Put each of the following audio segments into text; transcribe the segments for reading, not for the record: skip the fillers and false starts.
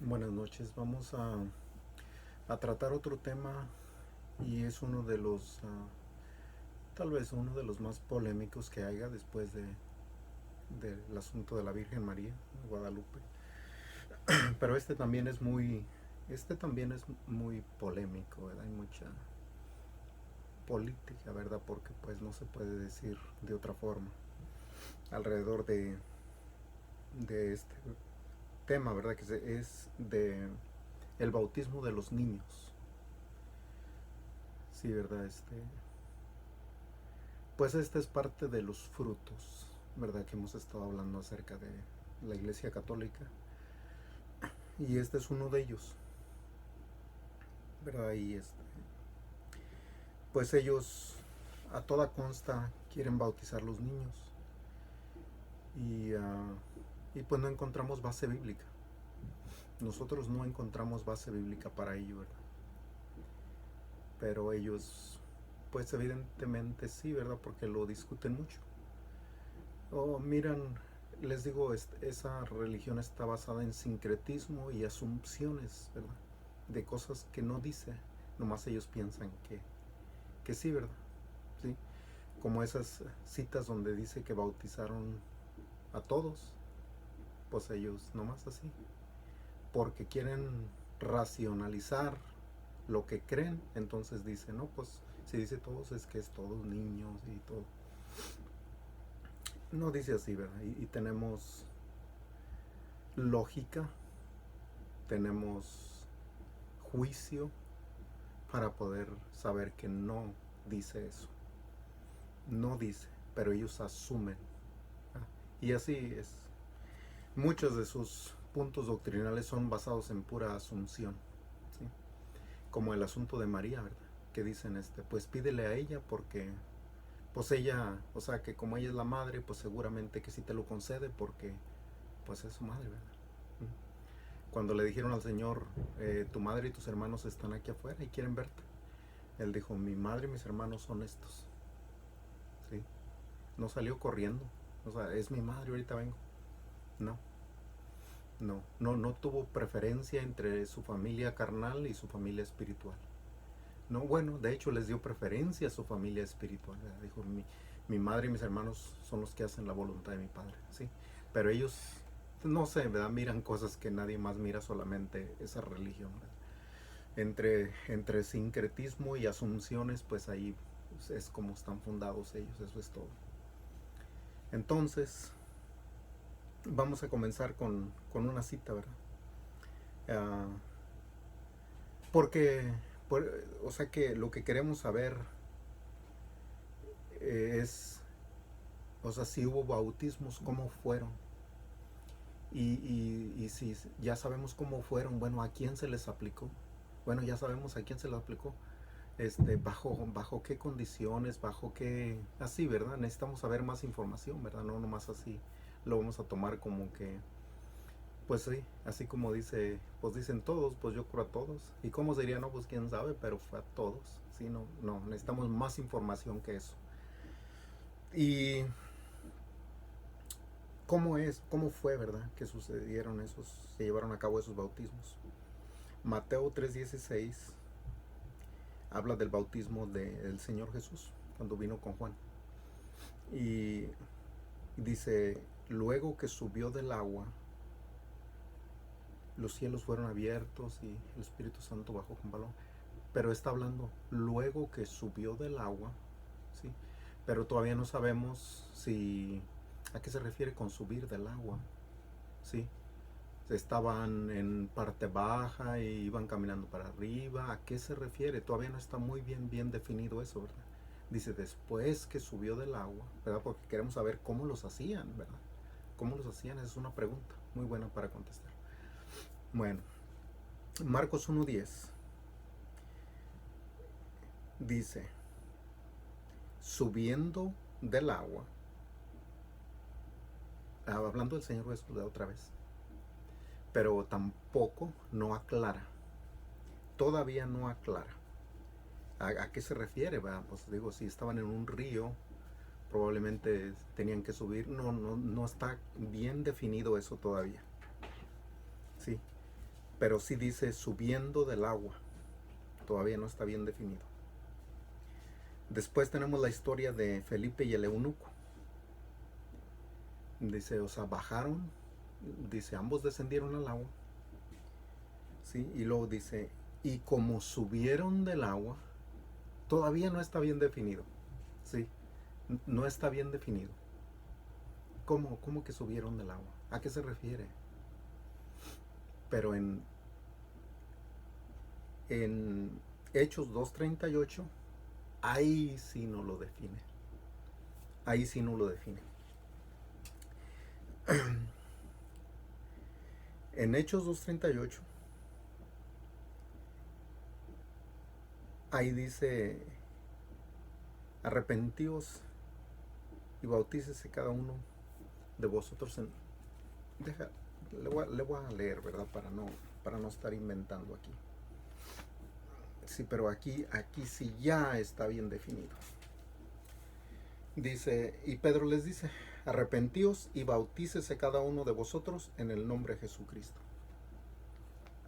Buenas noches, vamos a tratar otro tema y es uno de los, tal vez uno de los más polémicos que haya después del asunto de la Virgen María de Guadalupe. Pero este también es muy polémico, ¿verdad? Hay mucha política, ¿verdad? Porque pues no se puede decir de otra forma alrededor de este tema, ¿verdad? Es de el bautismo de los niños. Sí, ¿verdad? Pues este es parte de los frutos, ¿verdad? Que hemos estado hablando acerca de la Iglesia Católica. Y este es uno de ellos, ¿verdad? Pues ellos a toda consta quieren bautizar los niños. Y, y pues no encontramos base bíblica. Nosotros no encontramos base bíblica para ello, ¿verdad? Pero ellos, pues evidentemente sí, ¿verdad? Porque lo discuten mucho. Oh, miran, les digo, esa religión está basada en sincretismo y asunciones, ¿verdad? De cosas que no dice, nomás ellos piensan que sí, ¿verdad? Sí, como esas citas donde dice que bautizaron a todos, pues ellos nomás así, porque quieren racionalizar lo que creen, entonces dicen, no, pues si dice todos es que es todos niños y todo. No dice así, ¿verdad? Y tenemos lógica, tenemos juicio para poder saber que no dice eso. No dice, pero ellos asumen. Y así es. Muchos de sus puntos doctrinales son basados en pura asunción. ¿Sí? Como el asunto de María, ¿verdad? Que dicen, pues pídele a ella porque, pues ella, o sea, que como ella es la madre, pues seguramente que sí te lo concede porque, pues es su madre, ¿verdad? Cuando le dijeron al Señor, tu madre y tus hermanos están aquí afuera y quieren verte. Él dijo, mi madre y mis hermanos son estos. ¿Sí? No salió corriendo. O sea, es mi madre, ahorita vengo. No, no tuvo preferencia entre su familia carnal y su familia espiritual. No, bueno, de hecho les dio preferencia a su familia espiritual. Dijo, mi madre y mis hermanos son los que hacen la voluntad de mi padre. ¿Sí? Pero ellos, no sé, ¿verdad? Miran cosas que nadie más mira, solamente esa religión, ¿verdad? Entre sincretismo y asunciones, pues ahí es como están fundados ellos, eso es todo. Entonces, vamos a comenzar con una cita, ¿verdad? Ah, porque, o sea que lo que queremos saber es, o sea, si hubo bautismos, cómo fueron. Y si ya sabemos cómo fueron, bueno, ¿a quién se les aplicó? Bueno, ya sabemos a quién se les aplicó. Bajo qué condiciones, bajo qué, así, ¿verdad? Necesitamos saber más información, ¿verdad? No nomás así lo vamos a tomar como que, pues sí, así como dice, pues dicen todos, pues yo creo a todos. ¿Y cómo sería? No, pues quién sabe, pero fue a todos. Sí, no, necesitamos más información que eso. Y cómo fue, ¿verdad? Que sucedieron se llevaron a cabo esos bautismos. Mateo 3:16 habla del bautismo del Señor Jesús cuando vino con Juan. Y dice, luego que subió del agua, los cielos fueron abiertos y el Espíritu Santo bajó con balón. Pero está hablando luego que subió del agua, ¿sí? Pero todavía no sabemos si a qué se refiere con subir del agua, ¿sí? Estaban en parte baja y iban caminando para arriba. ¿A qué se refiere? Todavía no está muy bien definido eso, ¿verdad? Dice después que subió del agua, ¿verdad? Porque queremos saber cómo los hacían, ¿verdad? ¿Cómo los hacían? Esa es una pregunta muy buena para contestar. Bueno, Marcos 1:10 dice, subiendo del agua, hablando del Señor Jesús de otra vez, pero tampoco no aclara, todavía no aclara. ¿A qué se refiere? ¿Verdad? Pues digo, si estaban en un río, probablemente tenían que subir. No está bien definido eso todavía. Sí. pero sí dice subiendo del agua. Todavía no está bien definido. Después tenemos la historia de Felipe y el eunuco. Dice, o sea, bajaron, dice, ambos descendieron al agua, ¿sí? Y luego dice, y como subieron del agua, todavía no está bien definido, ¿sí? No está bien definido. ¿Cómo que subieron del agua? ¿A qué se refiere? Pero en Hechos 2:38, ahí sí no lo define. Ahí sí no lo define. En Hechos 2:38, ahí dice, arrepentíos y bautícese cada uno de vosotros en... le voy a leer, ¿verdad? Para no estar inventando aquí. Sí, pero aquí sí ya está bien definido. Dice, y Pedro les dice, arrepentíos y bautícese cada uno de vosotros en el nombre de Jesucristo.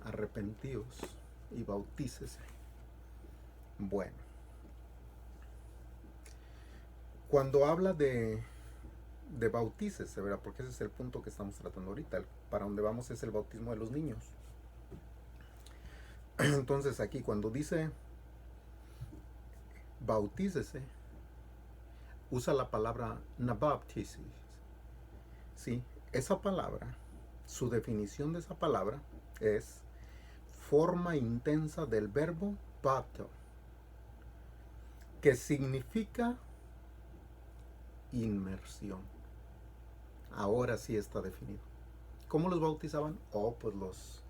Arrepentíos y bautícese. Bueno, cuando habla de bautícese, ¿verdad? Porque ese es el punto que estamos tratando ahorita. Para donde vamos es el bautismo de los niños. Entonces aquí cuando dice bautícese, usa la palabra nabaptisis. ¿Sí? Esa palabra, su definición de esa palabra es forma intensa del verbo bapto, que significa inmersión. Ahora sí está definido. ¿Cómo los bautizaban? Pues los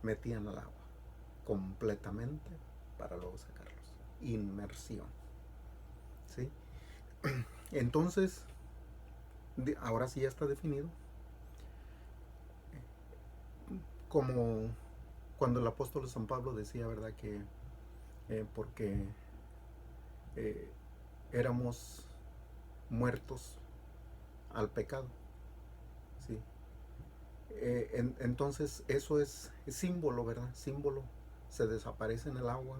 metían al agua completamente para luego sacarlos. Inmersión. ¿Sí? Entonces, ahora sí ya está definido. Como cuando el apóstol San Pablo decía, ¿verdad? Que porque éramos muertos al pecado. ¿Sí? Entonces eso es símbolo, ¿verdad? Símbolo. Se desaparece en el agua.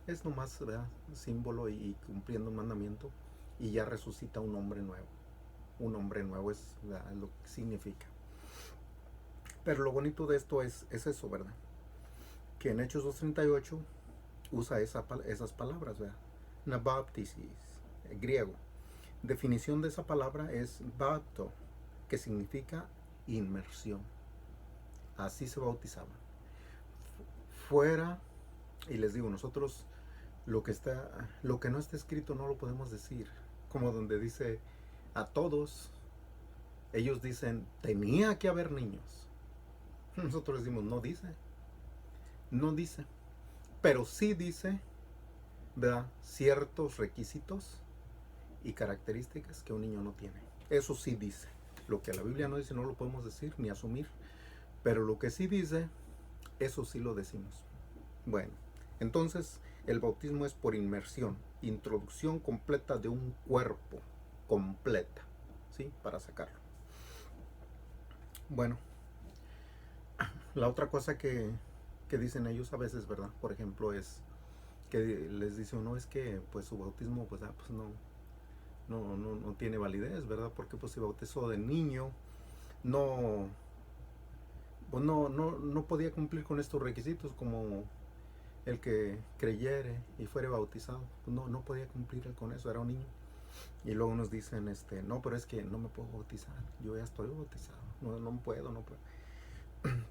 Es nomás, ¿verdad? Símbolo y cumpliendo un mandamiento. Y ya resucita un hombre nuevo. Un hombre nuevo es, ¿verdad? Lo que significa. Pero lo bonito de esto es eso, ¿verdad? Que en Hechos 2:38 usa esas palabras, ¿verdad? Nabaptisis, griego. Definición de esa palabra es bapto, que significa inmersión. Así se bautizaban. Fuera, y les digo, nosotros lo que no está escrito no lo podemos decir. Como donde dice a todos, ellos dicen, tenía que haber niños. Nosotros decimos, no dice. No dice. Pero sí dice, ¿verdad? Ciertos requisitos y características que un niño no tiene. Eso sí dice. Lo que la Biblia no dice no lo podemos decir ni asumir. Pero lo que sí dice, eso sí lo decimos. Bueno, entonces el bautismo es por inmersión. Introducción completa de un cuerpo. Completa. ¿Sí? Para sacarlo. Bueno, la otra cosa que dicen ellos a veces, ¿verdad? Por ejemplo, es que les dice uno, es que pues su bautismo pues no tiene validez, ¿verdad? Porque pues se bautizó de niño, no podía cumplir con estos requisitos como el que creyere y fuere bautizado. Pues no podía cumplir con eso, era un niño. Y luego nos dicen, no, pero es que no me puedo bautizar, yo ya estoy bautizado, no puedo.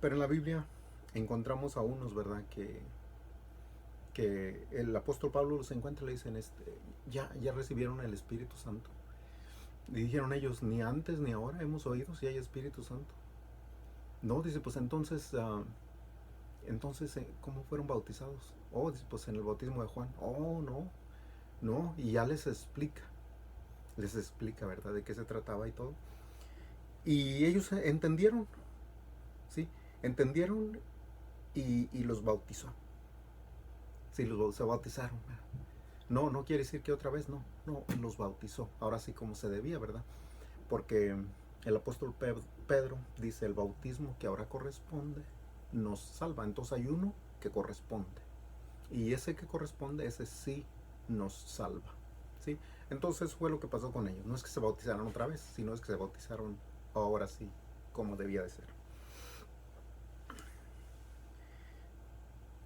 Pero en la Biblia encontramos a unos, ¿verdad? Que el apóstol Pablo los encuentra y le dicen, ya recibieron el Espíritu Santo. Y dijeron ellos, ni antes ni ahora hemos oído si hay Espíritu Santo. No, dice, pues entonces, ¿cómo fueron bautizados? Dice, pues en el bautismo de Juan. No, y ya les explica, ¿verdad? De qué se trataba y todo. Y ellos entendieron, ¿sí? Entendieron y los bautizó. Sí, se bautizaron. No quiere decir que otra vez, no, los bautizó. Ahora sí como se debía, ¿verdad? Porque el apóstol Pedro dice, el bautismo que ahora corresponde, nos salva. Entonces hay uno que corresponde. Y ese que corresponde, ese sí nos salva. ¿Sí? Entonces fue lo que pasó con ellos. No es que se bautizaron otra vez, sino es que se bautizaron ahora sí, como debía de ser.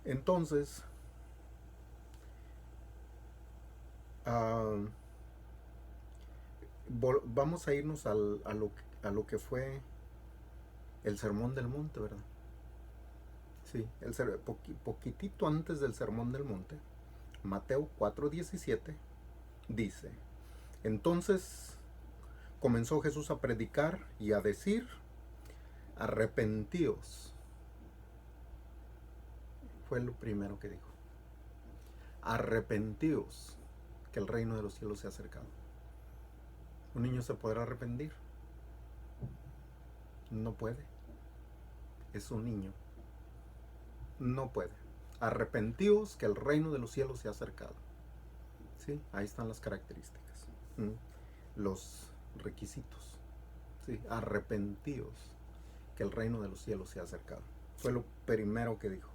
Entonces, vamos a irnos a lo que fue el Sermón del Monte, ¿verdad? Sí, poquitito antes del Sermón del Monte, Mateo 4:17 dice: entonces comenzó Jesús a predicar y a decir: arrepentíos. Fue lo primero que dijo. Arrepentíos, que el reino de los cielos se ha acercado. ¿Un niño se podrá arrepentir? No puede. Es un niño. No puede. Arrepentíos, que el reino de los cielos se ha acercado. ¿Sí? Ahí están las características. Los requisitos. ¿Sí? Arrepentíos, que el reino de los cielos se ha acercado. Fue lo primero que dijo.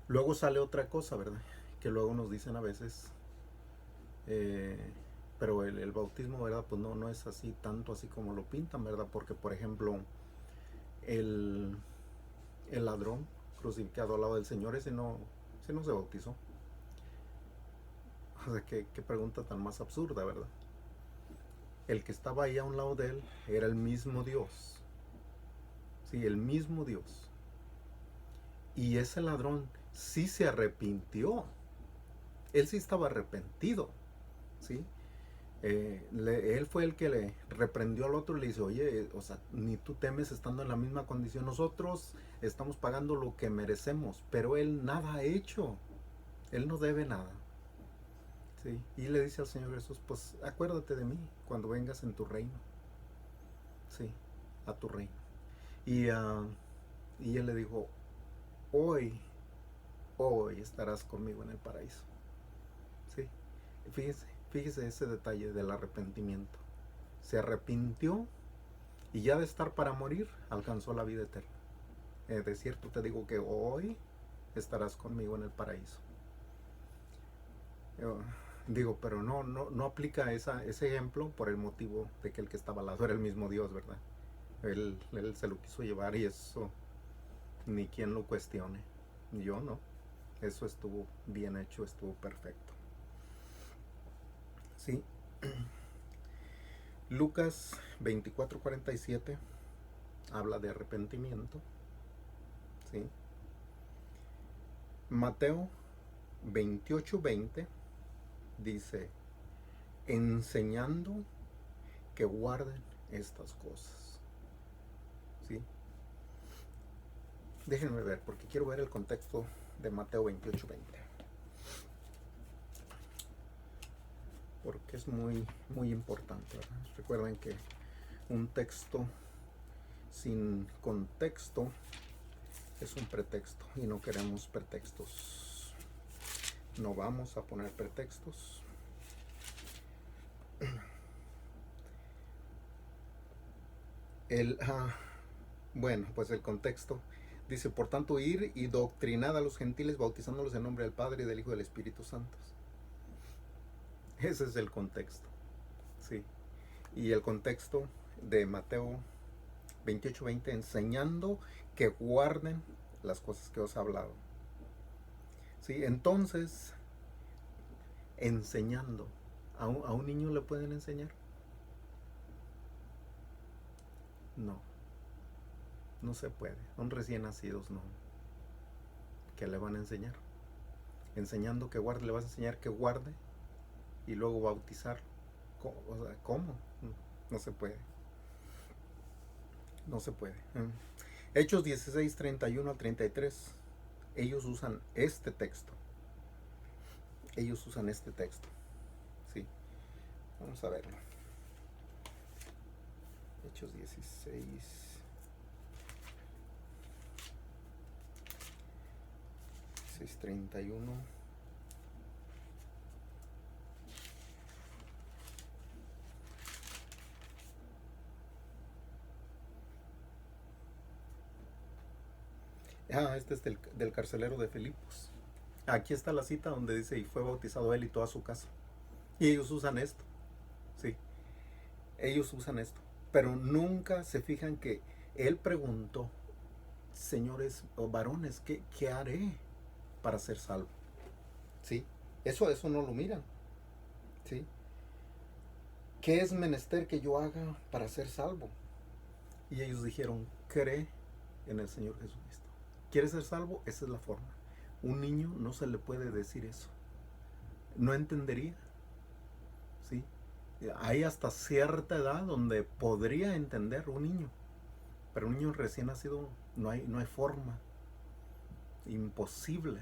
Luego sale otra cosa, ¿verdad? Que luego nos dicen a veces, pero el bautismo, ¿verdad? Pues no es así, tanto así como lo pintan, ¿verdad? Porque, por ejemplo, el ladrón crucificado al lado del Señor, ese no se bautizó. O sea, qué pregunta tan más absurda, ¿verdad? El que estaba ahí a un lado de él era el mismo Dios. Sí, el mismo Dios. Y ese ladrón sí se arrepintió. Él sí estaba arrepentido. ¿Sí? Él fue el que le reprendió al otro y le dice: oye, o sea, ni tú temes estando en la misma condición. Nosotros estamos pagando lo que merecemos, pero él nada ha hecho. Él no debe nada. ¿Sí? Y le dice al Señor Jesús: pues acuérdate de mí cuando vengas en tu reino. Sí, a tu reino. Y él le dijo: hoy estarás conmigo en el paraíso. ¿Sí? Fíjese ese detalle del arrepentimiento. Se arrepintió y ya de estar para morir alcanzó la vida eterna. De cierto te digo que hoy estarás conmigo en el paraíso. Digo, pero no aplica ese ejemplo por el motivo de que el que estaba al lado era el mismo Dios, ¿verdad? Él se lo quiso llevar y eso ni quien lo cuestione. Yo no. Eso estuvo bien hecho, estuvo perfecto. Sí. Lucas 24:47 habla de arrepentimiento. ¿Sí? Mateo 28:20 dice: enseñando que guarden estas cosas. ¿Sí? Déjenme ver, porque quiero ver el contexto de Mateo 28:20. Porque es muy, muy importante, ¿verdad? Recuerden que un texto sin contexto es un pretexto y no queremos pretextos. No vamos a poner pretextos. Bueno, pues el contexto dice: por tanto, ir y doctrinad a los gentiles, bautizándolos en nombre del Padre, y del Hijo y del Espíritu Santo. Ese es el contexto. Sí. Y el contexto de Mateo 28:20: enseñando que guarden las cosas que os he hablado. Sí, entonces, enseñando. ¿A un niño le pueden enseñar? No se puede. A un recién nacidos no. ¿Qué le van a enseñar? Enseñando que guarde, le vas a enseñar que guarde y luego bautizar. O sea, ¿cómo? No se puede. No se puede. Hechos 16:31-33. Ellos usan este texto. Sí. Vamos a verlo. Hechos 16. 31. Este es del carcelero de Filipos. Aquí está la cita donde dice, y fue bautizado él y toda su casa. Y ellos usan esto, sí, ellos usan esto. Pero nunca se fijan que él preguntó, señores o varones, ¿qué haré para ser salvo? ¿Sí? Eso no lo miran, ¿sí? ¿Qué es menester que yo haga para ser salvo? Y ellos dijeron, cree en el Señor Jesucristo. ¿Quieres ser salvo? Esa es la forma. Un niño no se le puede decir eso. No entendería, ¿sí? Hay hasta cierta edad donde podría entender un niño, pero un niño recién nacido no hay forma, imposible,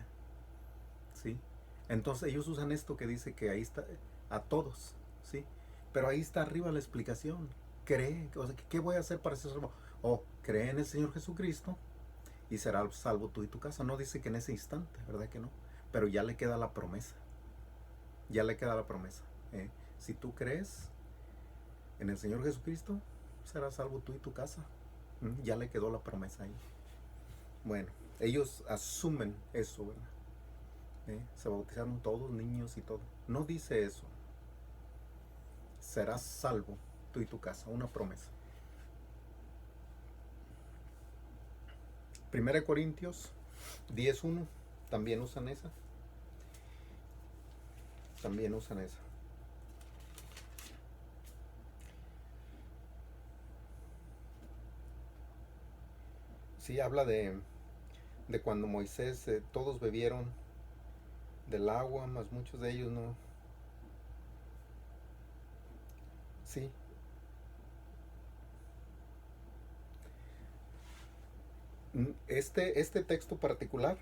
¿sí? Entonces ellos usan esto que dice que ahí está a todos, ¿sí? Pero ahí está arriba la explicación. Cree, o sea, ¿qué voy a hacer para ser salvo? Cree en el Señor Jesucristo y será salvo tú y tu casa. No dice que en ese instante, ¿verdad que no? Pero ya le queda la promesa. Ya le queda la promesa. Si tú crees en el Señor Jesucristo, serás salvo tú y tu casa. Ya le quedó la promesa ahí. Bueno, ellos asumen eso, ¿verdad? Se bautizaron todos, niños y todo. No dice eso. Serás salvo tú y tu casa, una promesa. 1 Corintios 10:1, también usan esa. También usan esa. Sí, habla de cuando Moisés, todos bebieron del agua, más muchos de ellos no. Sí. Este texto particular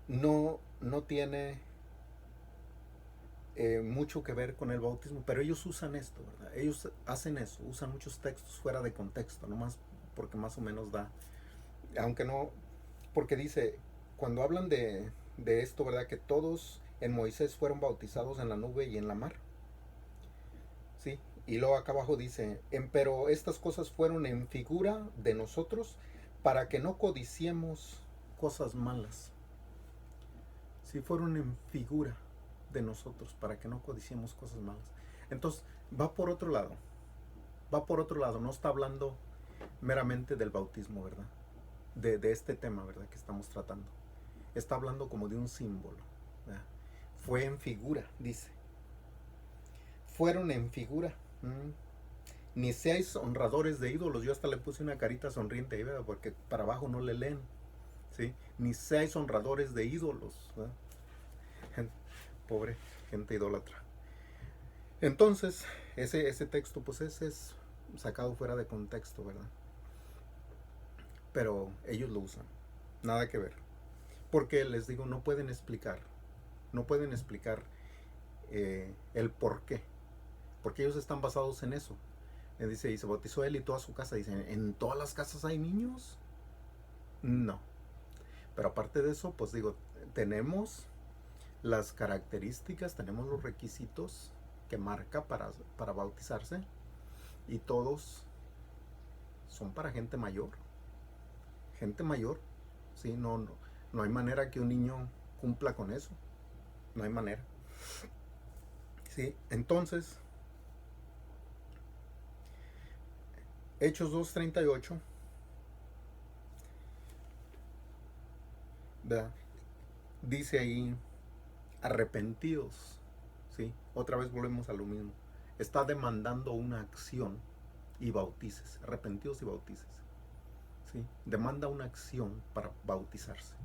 no tiene mucho que ver con el bautismo, pero ellos usan esto, ¿verdad? Ellos hacen eso, usan muchos textos fuera de contexto, nomás porque más o menos da, aunque no, porque dice, cuando hablan de esto, ¿verdad? Que todos en Moisés fueron bautizados en la nube y en la mar, ¿sí? Y luego acá abajo dice, pero estas cosas fueron en figura de nosotros para que no codiciemos cosas malas. Sí, fueron en figura de nosotros para que no codiciemos cosas malas. Entonces, va por otro lado. Va por otro lado. No está hablando meramente del bautismo, ¿verdad? De este tema, ¿verdad? Que estamos tratando. Está hablando como de un símbolo, ¿verdad? Fue en figura, dice. Fueron en figura. Ni seáis honradores de ídolos. Yo hasta le puse una carita sonriente ahí, ¿verdad? Porque para abajo no le leen. ¿Sí? Ni seáis honradores de ídolos, ¿verdad? Pobre gente idólatra. Entonces, ese texto, pues ese es sacado fuera de contexto, ¿verdad? Pero ellos lo usan. Nada que ver. Porque les digo, no pueden explicar. No pueden explicar el por qué. Porque ellos están basados en eso. Dice, y se bautizó él y toda su casa. Dicen, ¿en todas las casas hay niños? No. Pero aparte de eso, pues digo, tenemos las características, tenemos los requisitos que marca para bautizarse. Y todos son para gente mayor. Gente mayor. ¿Sí? No hay manera que un niño cumpla con eso. No hay manera. ¿Sí? Entonces, Hechos 2:38, ¿verdad? Dice ahí, arrepentidos. ¿Sí? Otra vez volvemos a lo mismo. Está demandando una acción y bautices. Arrepentidos y bautices. ¿Sí? Demanda una acción para bautizarse.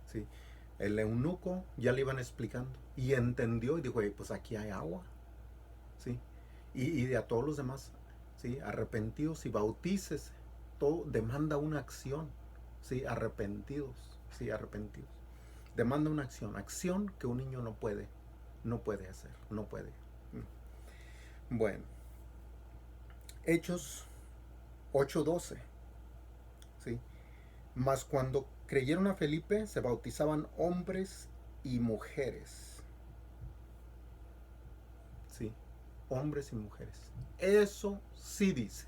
¿Sí? El eunuco ya le iban explicando y entendió y dijo, pues aquí hay agua. ¿Sí? Y de a todos los demás, ¿sí? Arrepentidos y bautícese. Todo demanda una acción. ¿Sí? Arrepentidos. ¿Sí? Arrepentidos. Demanda una acción que un niño no puede hacer, no puede. Bueno, Hechos 8:12, ¿sí? Mas cuando creyeron a Felipe, se bautizaban hombres y mujeres, ¿sí? Hombres y mujeres. Eso sí dice.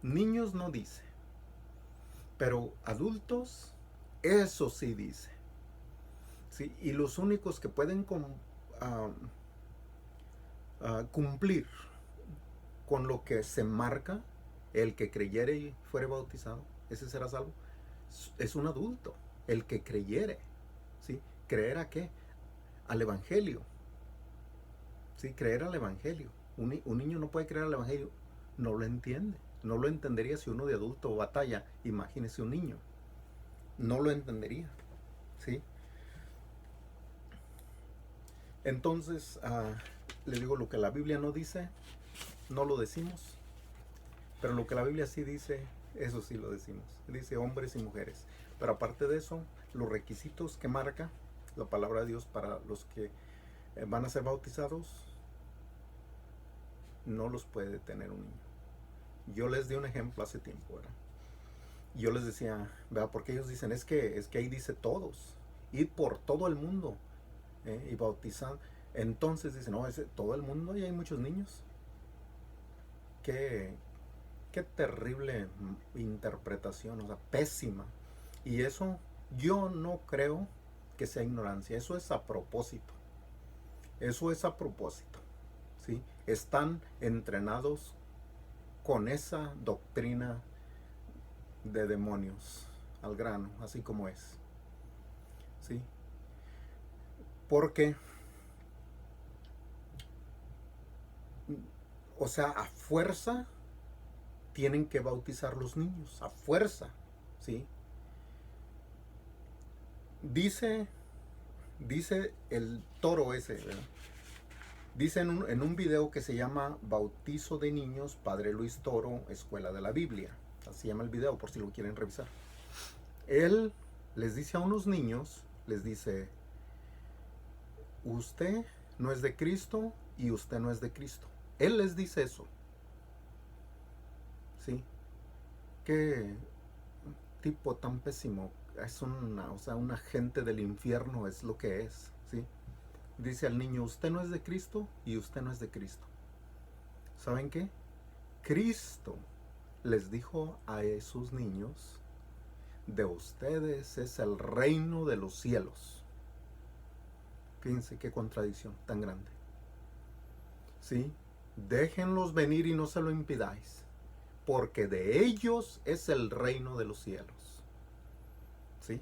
Niños no dice. Pero adultos, eso sí dice. ¿Sí? Y los únicos que pueden cumplir con lo que se marca, el que creyere y fuere bautizado, ese será salvo, es un adulto, el que creyere. ¿Sí? ¿Creer a qué? Al Evangelio. ¿Sí? Creer al Evangelio. Un niño no puede creer al Evangelio, no lo entiende. No lo entendería si uno de adulto batalla. Imagínese un niño. No lo entendería. ¿Sí? Entonces, le digo, lo que la Biblia no dice, no lo decimos. Pero lo que la Biblia sí dice, eso sí lo decimos. Dice hombres y mujeres. Pero aparte de eso, los requisitos que marca la palabra de Dios para los que van a ser bautizados, no los puede tener un niño. Yo les di un ejemplo hace tiempo, ¿verdad? Yo les decía, ¿verdad? Porque ellos dicen, es que ahí dice todos, ir por todo el mundo y bautizar. Entonces dicen, no, es todo el mundo y hay muchos niños. Qué terrible interpretación, o sea, pésima. Y eso yo no creo que sea ignorancia, eso es a propósito. Eso es a propósito. ¿Sí? Están entrenados con esa doctrina de demonios al grano, así como es. ¿Sí? Porque, o sea, a fuerza tienen que bautizar los niños, a fuerza. ¿Sí? Dice el toro ese, ¿verdad? Dice en un video que se llama Bautizo de Niños, Padre Luis Toro, Escuela de la Biblia. Así se llama el video, por si lo quieren revisar. Él les dice a unos niños, les dice, usted no es de Cristo y usted no es de Cristo. Él les dice eso. ¿Sí? Qué tipo tan pésimo. Es un agente del infierno, es lo que es. ¿Sí? Dice al niño, usted no es de Cristo y usted no es de Cristo. ¿Saben qué? Cristo les dijo a esos niños, de ustedes es el reino de los cielos. Fíjense qué contradicción tan grande. ¿Sí? Déjenlos venir y no se lo impidáis, porque de ellos es el reino de los cielos. ¿Sí?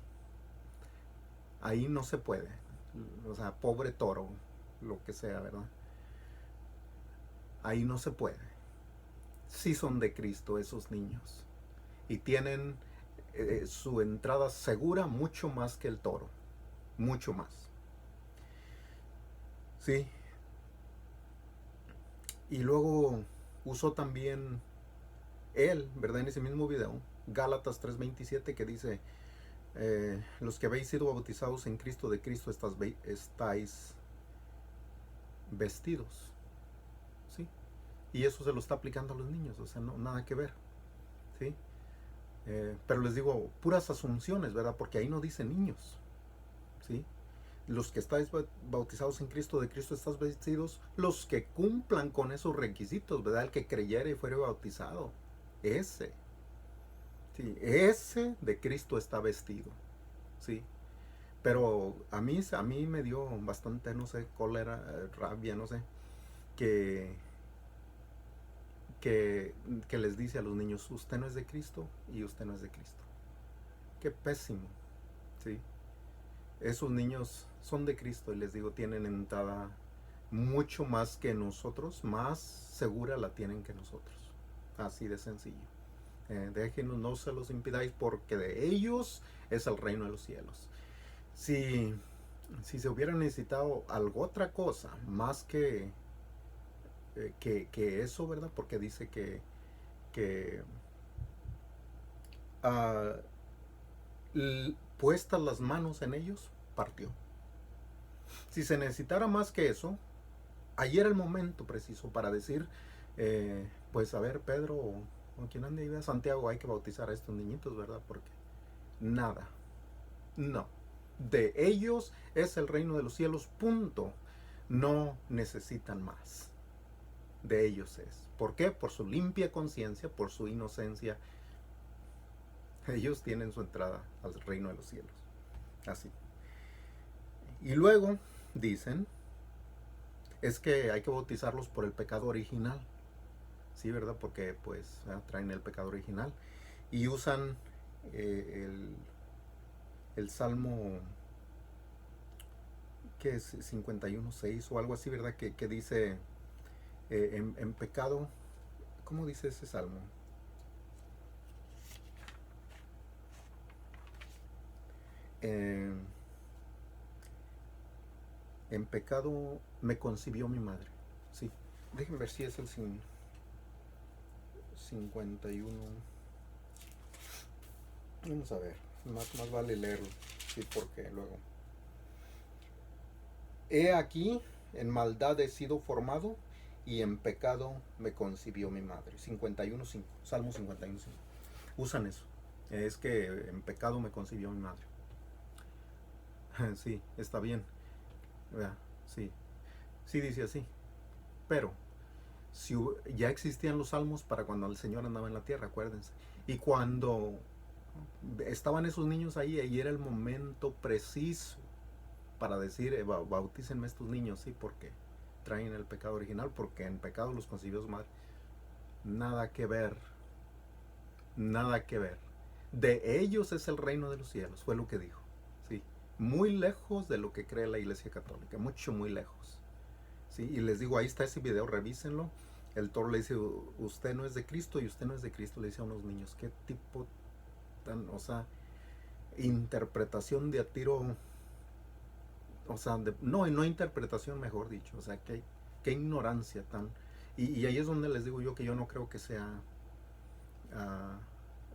Ahí no se puede. O sea, pobre toro, lo que sea, ¿verdad? Ahí no se puede. Sí son de Cristo esos niños. Y tienen su entrada segura mucho más que el toro. Mucho más. ¿Sí? Y luego usó también él, ¿verdad? En ese mismo video, Gálatas 3:27, que dice, los que habéis sido bautizados en Cristo, de Cristo estáis vestidos. ¿Sí? Y eso se lo está aplicando a los niños, o sea, no, nada que ver. ¿Sí? Pero les digo, puras asunciones, ¿verdad? Porque ahí no dice niños. ¿Sí? Los que estáis bautizados en Cristo, de Cristo estás vestidos, los que cumplan con esos requisitos, ¿verdad? El que creyere y fuere bautizado, ese, ¿sí? Ese de Cristo está vestido, ¿sí? Pero a mí me dio bastante, no sé, cólera, rabia, no sé, que, que les dice a los niños, usted no es de Cristo y usted no es de Cristo. Qué pésimo, ¿sí? Esos niños son de Cristo y les digo, tienen entrada mucho más que nosotros, más segura la tienen que nosotros. Así de sencillo. Déjenos, no se los impidáis, porque de ellos es el reino de los cielos. Si se hubiera necesitado algo otra cosa más que eso, ¿verdad? Porque dice que uh, puestas las manos en ellos, partió. Si se necesitara más que eso, ahí era el momento preciso para decir, pues a ver, Pedro, o quien ande ahí a Santiago, hay que bautizar a estos niñitos, ¿verdad? Porque nada, no. De ellos es el reino de los cielos, punto. No necesitan más. De ellos es. ¿Por qué? Por su limpia conciencia, por su inocencia. Ellos tienen su entrada al reino de los cielos. Así. Y luego dicen, es que hay que bautizarlos por el pecado original. Sí, ¿verdad? Porque pues traen el pecado original. Y usan el Salmo, que es 51:6 o algo así, ¿verdad? Que dice, en pecado, ¿cómo dice ese Salmo? Eh, en pecado me concibió mi madre. Sí, déjenme ver si es el 51. Vamos a ver, más vale leerlo, sí, porque luego. He aquí, en maldad he sido formado y en pecado me concibió mi madre. 51:5, Salmo 51:5. Usan eso. Es que en pecado me concibió mi madre. Sí, está bien. Sí, sí dice así. Pero si ya existían los salmos para cuando el Señor andaba en la tierra, acuérdense. Y cuando estaban esos niños ahí, ahí era el momento preciso para decir, bautícenme estos niños, sí, porque traen el pecado original, porque en pecado los concibió su madre. Nada que ver, nada que ver. De ellos es el reino de los cielos, fue lo que dijo. Sí, muy lejos de lo que cree la Iglesia Católica, mucho, muy lejos. Sí, y les digo, ahí está ese video, revísenlo. El toro le dice, usted no es de Cristo y usted no es de Cristo, le dice a unos niños. Qué tipo tan, o sea, interpretación de a tiro, o sea, no interpretación, mejor dicho, o sea, qué ignorancia tan. Y ahí es donde les digo yo que yo no creo que sea,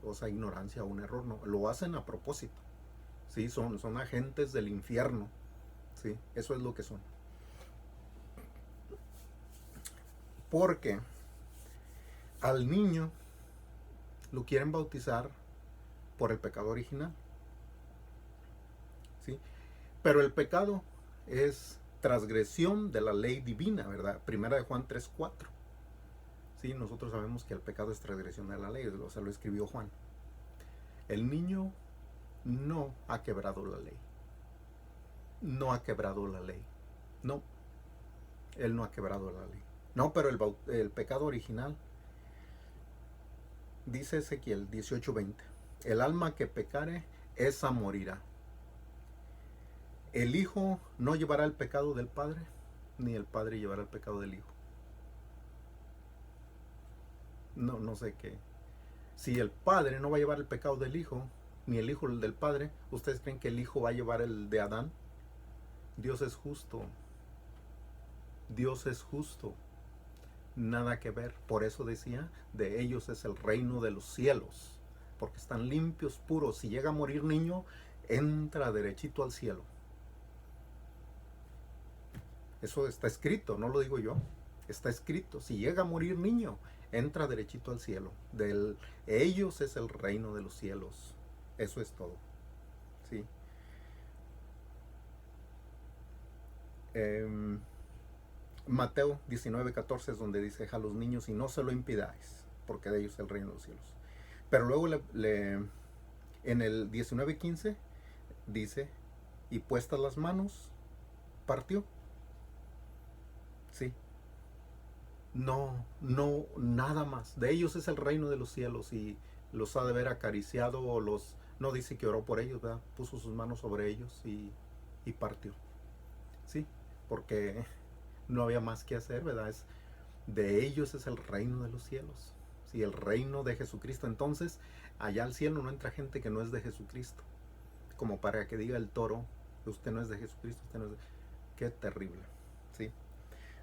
o sea, ignorancia o un error, no, lo hacen a propósito, ¿sí? Son agentes del infierno, ¿sí? Eso es lo que son. Porque al niño lo quieren bautizar por el pecado original, ¿sí? Pero el pecado es transgresión de la ley divina, ¿verdad? Primera de Juan 3:4. Sí, nosotros sabemos que el pecado es transgresión de la ley, o sea, lo escribió Juan. El niño no ha quebrado la ley. No ha quebrado la ley. No, él no ha quebrado la ley. No, pero el pecado original, dice Ezequiel 18:20, el alma que pecare, esa morirá. El hijo no llevará el pecado del padre, ni el padre llevará el pecado del hijo. No sé qué. Si el padre no va a llevar el pecado del hijo, ni el hijo el del padre, ¿ustedes creen que el hijo va a llevar el de Adán? Dios es justo. Dios es justo. Nada que ver. Por eso decía, de ellos es el reino de los cielos. Porque están limpios, puros. Si llega a morir niño, entra derechito al cielo. Eso está escrito, no lo digo yo. Está escrito. Si llega a morir niño, entra derechito al cielo. Ellos es el reino de los cielos. Eso es todo. ¿Sí? Mateo 19:14 es donde dice, a los niños y no se lo impidáis, porque de ellos es el reino de los cielos. Pero luego en el 19:15 dice, y puestas las manos, partió. Sí. No, nada más. De ellos es el reino de los cielos y los ha de haber acariciado o no dice que oró por ellos, ¿verdad? Puso sus manos sobre ellos y partió. Sí, porque no había más que hacer, ¿verdad? De ellos es el reino de los cielos. Sí, el reino de Jesucristo. Entonces, allá al cielo no entra gente que no es de Jesucristo. Como para que diga el toro, usted no es de Jesucristo, usted no es de... Qué terrible, ¿sí?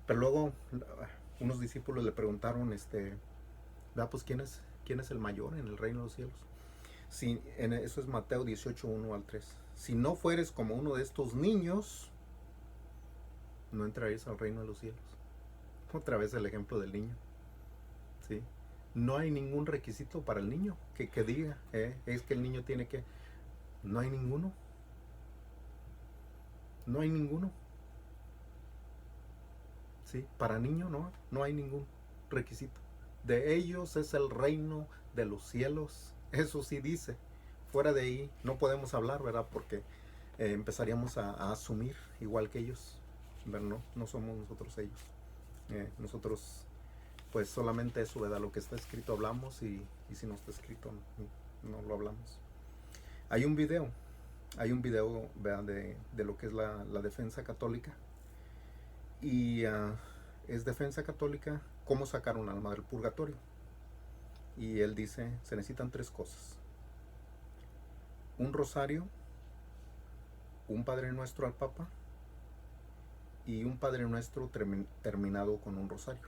Pero luego unos discípulos le preguntaron, pues ¿quién es el mayor en el reino de los cielos? Si, eso es Mateo 18:1-3. Si no fueres como uno de estos niños, no entraréis al reino de los cielos. Otra vez el ejemplo del niño. ¿Sí? No hay ningún requisito para el niño que diga, es que el niño tiene que... No hay ninguno. No hay ninguno. ¿Sí? Para niño no hay ningún requisito. De ellos es el reino de los cielos. Eso sí dice. Fuera de ahí no podemos hablar, ¿verdad? Porque empezaríamos a asumir igual que ellos, ¿verdad? No somos nosotros ellos. Nosotros pues solamente eso, ¿verdad? Lo que está escrito hablamos y si no está escrito no lo hablamos. Hay un video, ¿verdad? De lo que es la defensa católica. Y es defensa católica, cómo sacar un alma del purgatorio. Y él dice, se necesitan 3 cosas. Un rosario, un Padre Nuestro al Papa y un Padre Nuestro terminado con un rosario.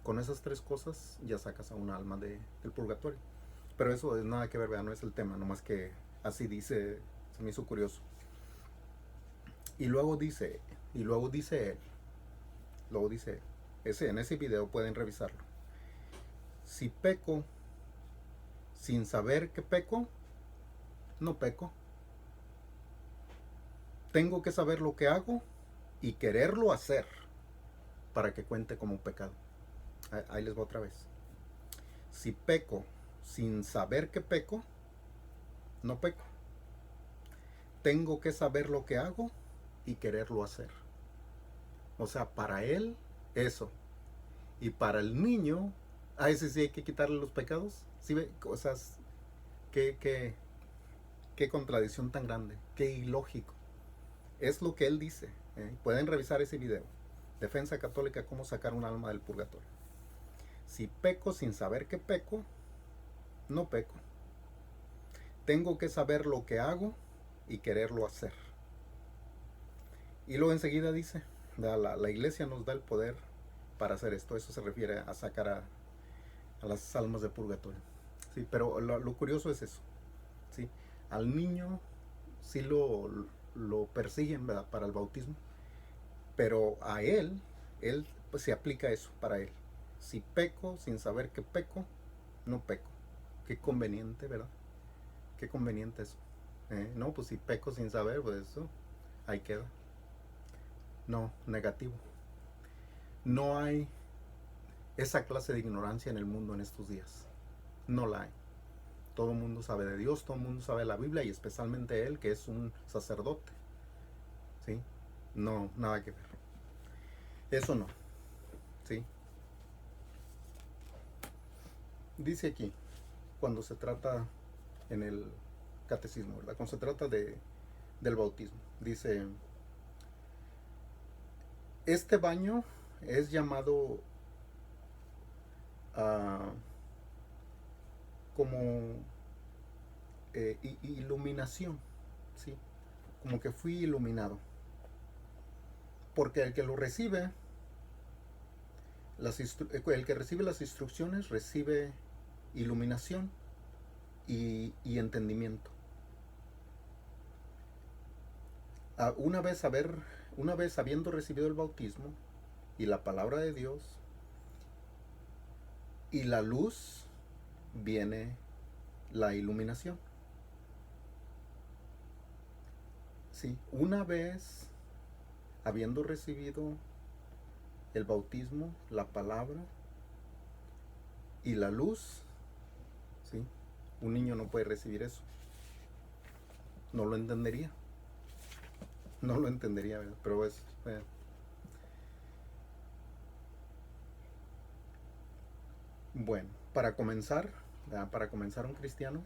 Con esas 3 cosas ya sacas a un alma del purgatorio. Pero eso es nada que ver, ¿verdad? No es el tema, nomás que así dice, se me hizo curioso. Y luego dice él, en ese video pueden revisarlo. Si peco sin saber que peco, no peco. Tengo que saber lo que hago y quererlo hacer para que cuente como pecado. Ahí les va otra vez. Si peco sin saber que peco, no peco. Tengo que saber lo que hago y quererlo hacer. O sea, para él, eso. Y para el niño, a ese sí hay que quitarle los pecados. ¿Sí ve? Cosas, qué contradicción tan grande, qué ilógico. Es lo que él dice. Pueden revisar ese video. Defensa católica, cómo sacar un alma del purgatorio. Si peco sin saber que peco, no peco. Tengo que saber lo que hago y quererlo hacer. Y luego enseguida dice, la iglesia nos da el poder para hacer esto. Eso se refiere a sacar a las almas del purgatorio. Sí, pero lo curioso es eso. ¿Sí? Al niño sí lo persiguen, ¿verdad? Para el bautismo. Pero a él pues se aplica eso para él. Si peco sin saber que peco, no peco. Qué conveniente, ¿verdad? Qué conveniente eso. No, pues si peco sin saber, pues eso, ahí queda. No, negativo. No hay esa clase de ignorancia en el mundo en estos días. No la hay. Todo el mundo sabe de Dios, todo el mundo sabe de la Biblia y especialmente él que es un sacerdote. ¿Sí? No, nada que ver. Eso no. ¿Sí? Dice aquí, cuando se trata en el catecismo, ¿verdad? Cuando se trata del bautismo, dice, este baño es llamado como iluminación, ¿sí? Como que fui iluminado. Porque el que lo recibe, el que recibe las instrucciones recibe iluminación y entendimiento. Una vez habiendo recibido el bautismo y la palabra de Dios y la luz, viene la iluminación. Sí, una vez habiendo recibido el bautismo, la palabra y la luz, ¿sí? Un niño no puede recibir eso. No lo entendería. No lo entendería, ¿verdad? Pero es... Bueno, para comenzar un cristiano,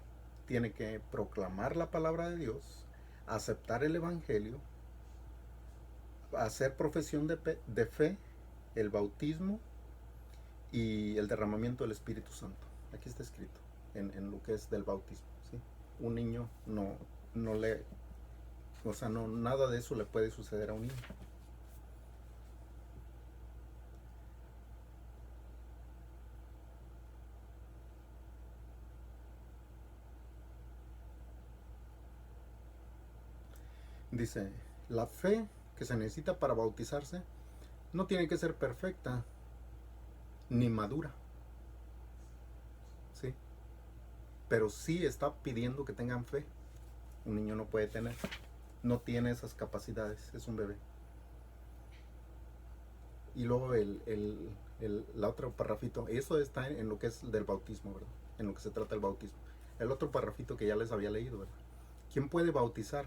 tiene que proclamar la palabra de Dios, aceptar el evangelio, hacer profesión de fe, el bautismo y el derramamiento del Espíritu Santo. Aquí está escrito en lo que es del bautismo, ¿sí? Un niño no le, o sea, nada de eso le puede suceder a un niño. Dice, la fe que se necesita para bautizarse no tiene que ser perfecta ni madura, ¿sí? Pero sí está pidiendo que tengan fe. Un niño no puede tener, no tiene esas capacidades, es un bebé. Y luego la otro parrafito, eso está en lo que es del bautismo, ¿verdad? En lo que se trata del bautismo. el otro parrafito que ya les había leído, ¿verdad? ¿Quién puede bautizar?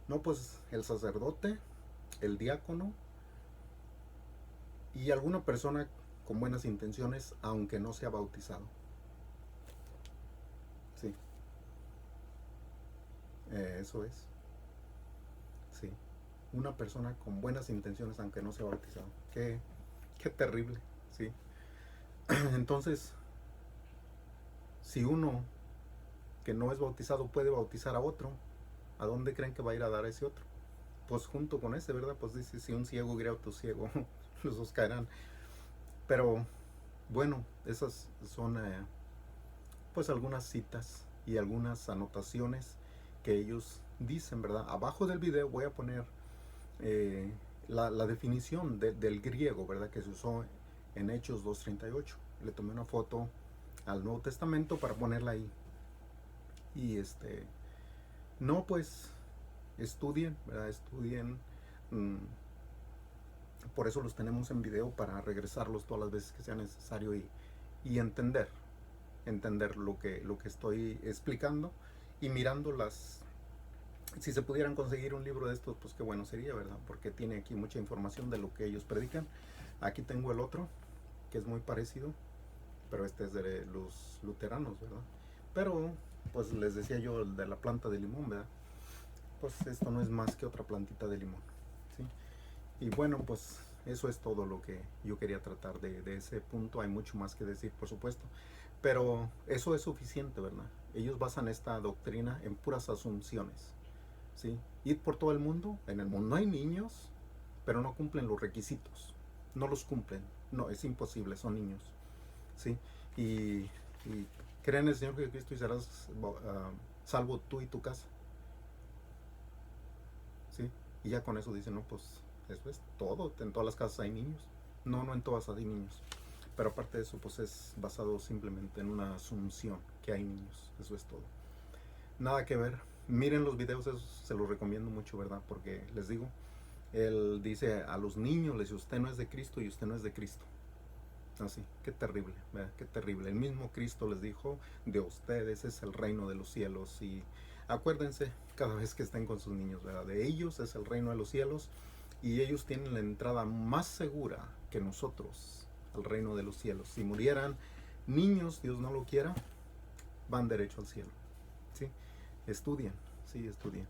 No, pues el sacerdote, el diácono y alguna persona con buenas intenciones, aunque no sea bautizado. Sí, eso es. Sí, una persona con buenas intenciones, aunque no sea bautizado. Qué terrible, sí. Entonces, si uno que no es bautizado puede bautizar a otro, ¿a dónde creen que va a ir a dar a ese otro? Pues junto con ese, ¿verdad? Pues dice, si un ciego guía a otro ciego, los dos caerán. Pero bueno, esas son pues algunas citas y algunas anotaciones que ellos dicen, ¿verdad? Abajo del video voy a poner eh, la definición del griego, ¿verdad? Que se usó en Hechos 2:38. Le tomé una foto al Nuevo Testamento para ponerla ahí. Y no, pues estudien, ¿verdad? Estudien. mmm, por eso los tenemos en video para regresarlos todas las veces que sea necesario y entender lo que estoy explicando y mirando si se pudieran conseguir un libro de estos, pues qué bueno sería, ¿verdad? Porque tiene aquí mucha información de lo que ellos predican. Aquí tengo el otro, que es muy parecido, pero este es de los luteranos, ¿verdad? Pero, pues les decía yo, el de la planta de limón, ¿verdad? Pues esto no es más que otra plantita de limón, ¿sí? Y bueno, pues eso es todo lo que yo quería tratar de ese punto. Hay mucho más que decir, por supuesto, pero eso es suficiente, ¿verdad? Ellos basan esta doctrina en puras asunciones, ¿sí? Ir por todo el mundo, en el mundo hay niños, pero no cumplen los requisitos, no los cumplen, no, es imposible, son niños, ¿sí? Y creen en el Señor Jesucristo y serás salvo tú y tu casa, ¿sí? Y ya con eso dicen, no, pues eso es todo, en todas las casas hay niños. No, no en todas hay niños. Pero aparte de eso, pues es basado simplemente en una asunción que hay niños. Eso es todo. Nada que ver. Miren los videos, esos se los recomiendo mucho, ¿verdad? Porque les digo, él dice a los niños, les dice, usted no es de Cristo y usted no es de Cristo. Así, qué terrible, ¿verdad? Qué terrible. El mismo Cristo les dijo, de ustedes es el reino de los cielos. Y acuérdense, cada vez que estén con sus niños, ¿verdad? De ellos es el reino de los cielos y ellos tienen la entrada más segura que nosotros al reino de los cielos. Si murieran niños, Dios no lo quiera, van derecho al cielo. ¿Sí? Estudien, sí, estudien.